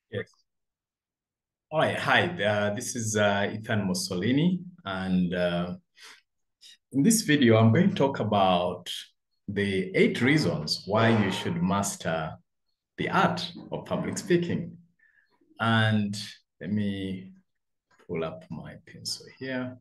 Yes. All right. Hi, this is Ethan Mussolini. And in this video, I'm going to talk about the 8 reasons why you should master the art of public speaking. And let me pull up my pencil here.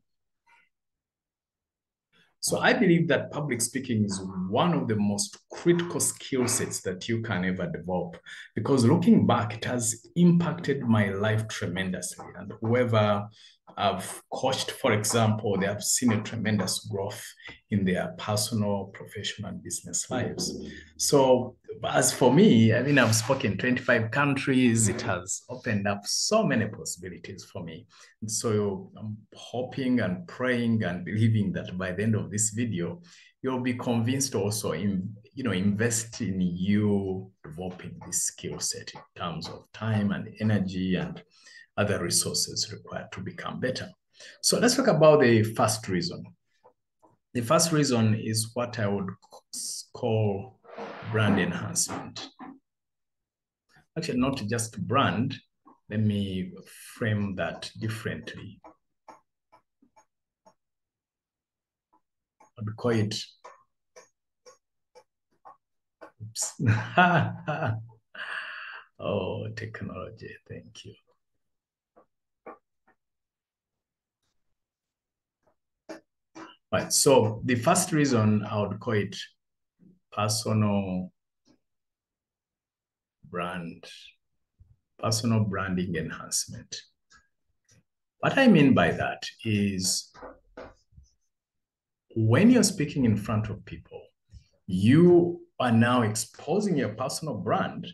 So I believe that public speaking is one of the most critical skill sets that you can ever develop, because looking back, it has impacted my life tremendously. And whoever I've coached, for example, they have seen a tremendous growth in their personal, professional, and business lives. So as for me, I mean, I've spoken 25 countries. It has opened up so many possibilities for me. And so I'm hoping and praying and believing that by the end of this video, you'll be convinced also invest in you developing this skill set in terms of time and energy and other resources required to become better. So let's talk about the first reason. The first reason is what I would call brand enhancement. Actually, not just brand. Let me frame that differently. I'd call it, oops. Oh, technology, thank you. Right, so the first reason I would call it personal branding enhancement. What I mean by that is when you're speaking in front of people, you are now exposing your personal brand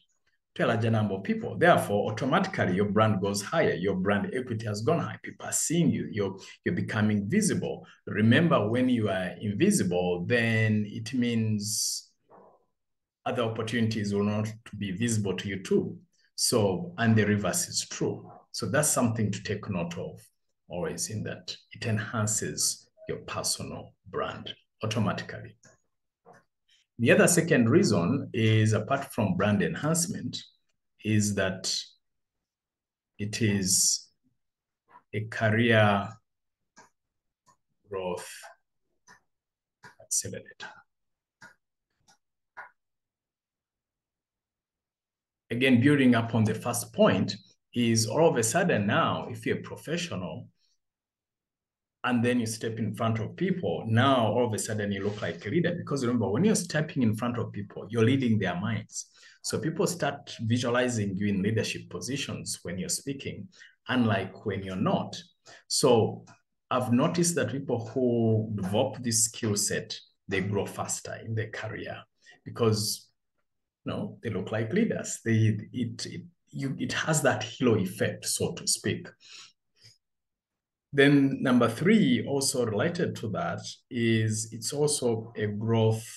to a larger number of people. Therefore, automatically your brand goes higher. Your brand equity has gone high. People are seeing you. You're becoming visible. Remember, when you are invisible, then it means other opportunities will not be visible to you too. So, and the reverse is true. So that's something to take note of always, in that it enhances your personal brand automatically. The other second reason is, apart from brand enhancement, is that it is a career growth accelerator. Again, building up on the first point is, all of a sudden now, if you're a professional and then you step in front of people, now all of a sudden you look like a leader. Because remember, when you're stepping in front of people, you're leading their minds. So people start visualizing you in leadership positions when you're speaking, unlike when you're not. So I've noticed that people who develop this skill set, they grow faster in their career because they look like leaders. It has that halo effect, so to speak. Then number 3, also related to that, is it's also a growth,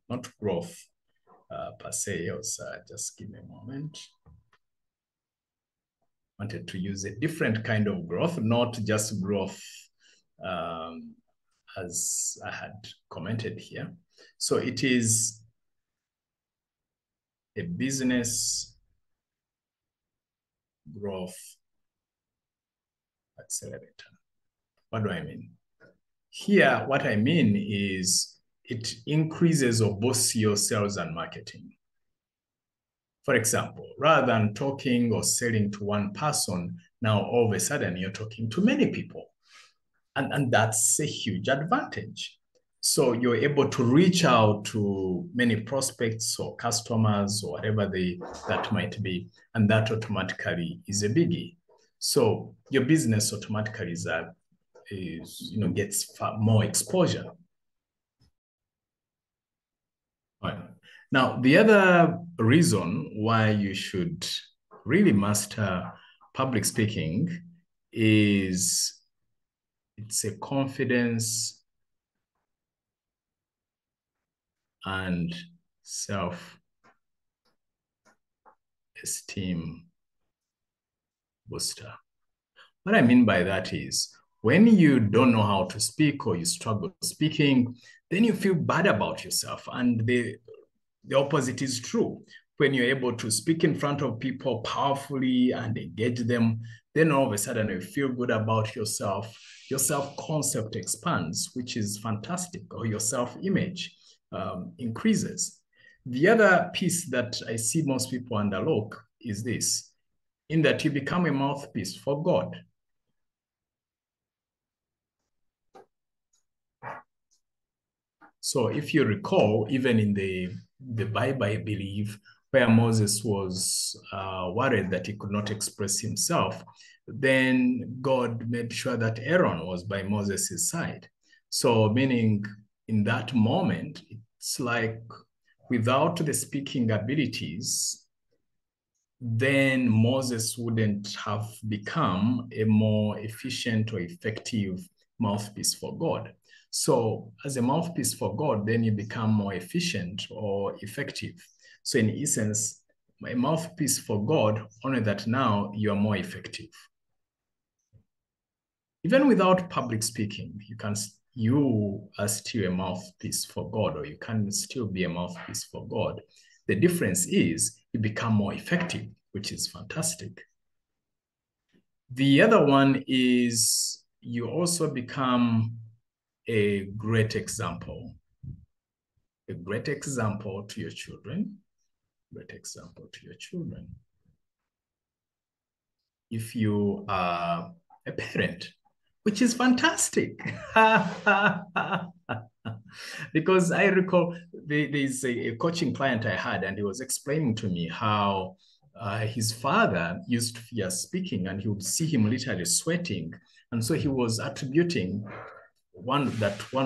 not growth per se. Just give me a moment. Wanted to use a different kind of growth, not just growth as I had commented here. So it is a business growth accelerator. What do I mean? Here, what I mean is it increases or boosts your sales and marketing. For example, rather than talking or selling to one person, now all of a sudden you're talking to many people. And that's a huge advantage. So you're able to reach out to many prospects or customers or whatever that might be. And that automatically is a biggie. So your business automatically gets far more exposure. Right. Now, the other reason why you should really master public speaking is it's a confidence and self-esteem booster. What I mean by that is, when you don't know how to speak or you struggle speaking, then you feel bad about yourself. And the opposite is true. when you're able to speak in front of people powerfully and engage them, then all of a sudden you feel good about yourself. Your self-concept expands, which is fantastic, or your self-image increases. The other piece that I see most people underlook is this, in that you become a mouthpiece for God. So if you recall, even in the Bible, I believe, where Moses was worried that he could not express himself, then God made sure that Aaron was by Moses' side. So meaning in that moment, it's like without the speaking abilities, then Moses wouldn't have become a more efficient or effective mouthpiece for God. So as a mouthpiece for God, then you become more efficient or effective. So in essence, a mouthpiece for God, only that now you are more effective. Even without public speaking, you are still a mouthpiece for God, or you can still be a mouthpiece for God. The difference is you become more effective, which is fantastic. The other one is you also become a great example to your children, if you are a parent, which is fantastic. Because I recall there's a coaching client I had, and he was explaining to me how his father used to fear speaking, and he would see him literally sweating. And so he was attributing one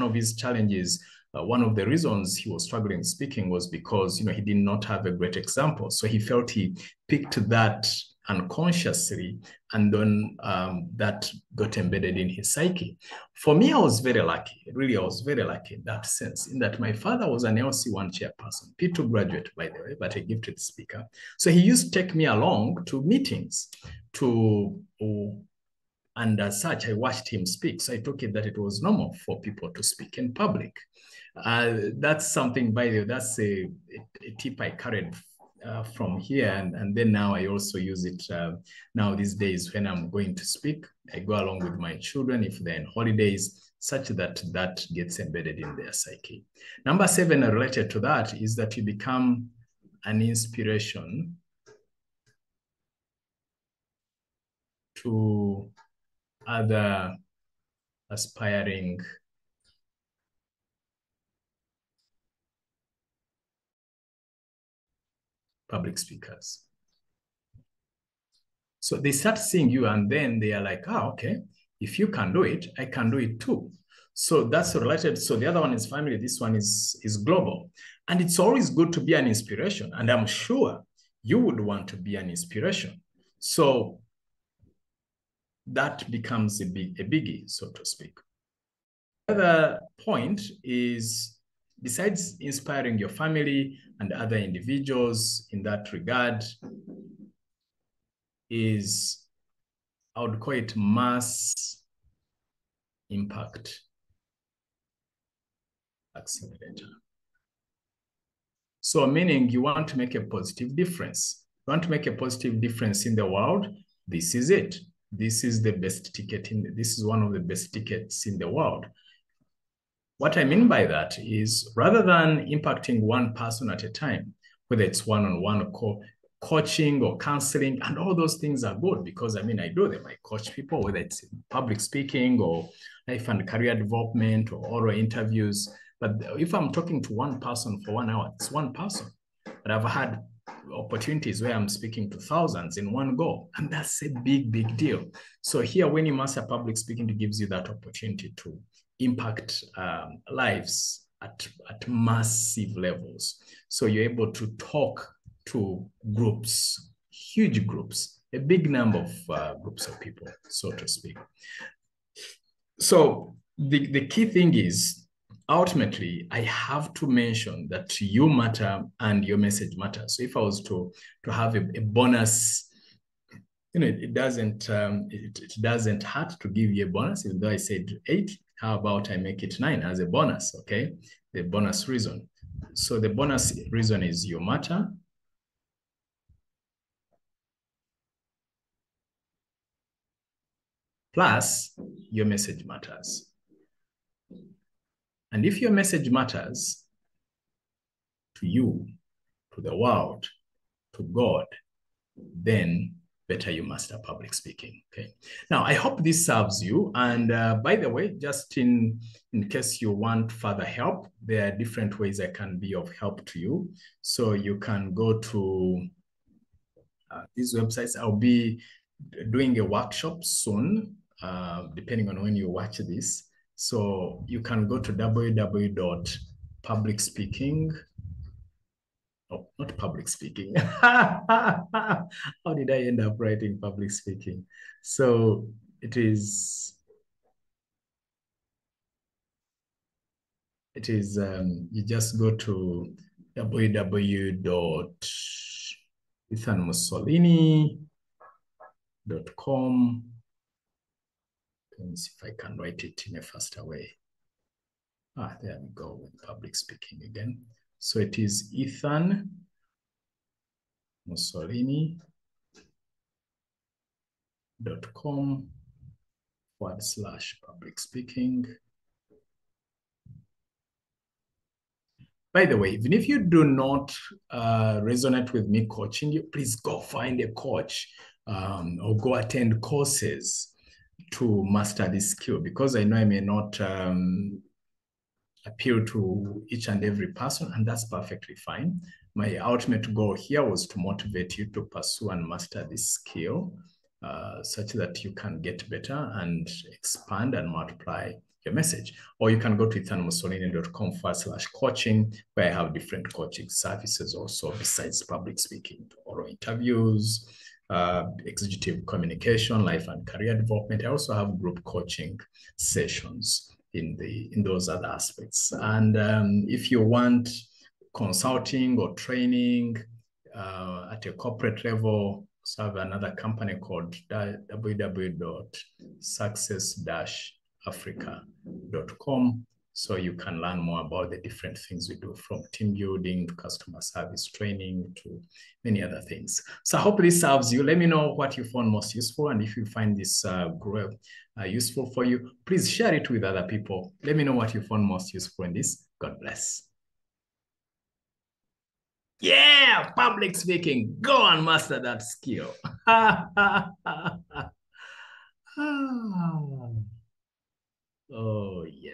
of his challenges, one of the reasons he was struggling speaking was because he did not have a great example. So he felt he picked that unconsciously, and then that got embedded in his psyche. For me, I was very lucky. Really, I was very lucky in that sense, in that my father was an LC1 chairperson, P2 graduate, by the way, but a gifted speaker. So he used to take me along to meetings and as such, I watched him speak. So I took it that it was normal for people to speak in public. That's something, by the way, that's a tip I carried from here. And then now I also use it now these days when I'm going to speak. I go along with my children if they're in holidays, such that that gets embedded in their psyche. Number 7, related to that, is that you become an inspiration to other aspiring public speakers. So they start seeing you, and then they are like, oh, okay, if you can do it, I can do it too. So that's related. So the other one is family. This one is global. And it's always good to be an inspiration. And I'm sure you would want to be an inspiration. So that becomes a biggie, so to speak. The other point is, besides inspiring your family and other individuals in that regard, is, I would call it, mass impact accelerator. So meaning you want to make a positive difference. You want to make a positive difference in the world. This is it. This is the best ticket this is one of the best tickets in the world. What I mean by that is, rather than impacting one person at a time, whether it's one-on-one coaching or counseling, and all those things are good because I do them. I coach people, whether it's public speaking or life and career development or oral interviews. But if I'm talking to one person for 1 hour, it's one person. But I've had opportunities where I'm speaking to thousands in one go, and that's a big deal. So here, when you master public speaking, it gives you that opportunity to impact lives at massive levels. So you're able to talk to groups, huge groups, a big number of groups of people, so to speak. So the key thing is, ultimately, I have to mention that you matter and your message matters. So if I was to have a bonus, it doesn't hurt to give you a bonus. Even though I said 8, how about I make it 9 as a bonus? Okay, the bonus reason. So the bonus reason is you matter Plus, your message matters. And if your message matters to you, to the world, to God, then better you master public speaking. Okay. Now, I hope this serves you. And by the way, just in case you want further help, there are different ways I can be of help to you. So you can go to these websites. I'll be doing a workshop soon, depending on when you watch this. So you can go to www.publicspeaking. Oh, not public speaking. How did I end up writing public speaking? So it is you just go to www.ethanmussolini.com. Let me see if I can write it in a faster way. There we go with public speaking again. So it is ethanmussolini.com/public speaking. By the way, even if you do not resonate with me coaching you, please go find a coach or go attend courses to master this skill, because I know I may not appeal to each and every person, and that's perfectly fine. My ultimate goal here was to motivate you to pursue and master this skill such that you can get better and expand and multiply your message. Or you can go to ethanmussolini.com/coaching, where I have different coaching services also besides public speaking, oral interviews, executive communication, life and career development. I also have group coaching sessions in those other aspects. And if you want consulting or training at a corporate level, so I have another company called www.success-africa.com. So you can learn more about the different things we do, from team building to customer service training to many other things. So I hope this serves you. Let me know what you found most useful. And if you find this useful for you, please share it with other people. Let me know what you found most useful in this. God bless. Yeah, public speaking. Go and master that skill. Oh, yeah.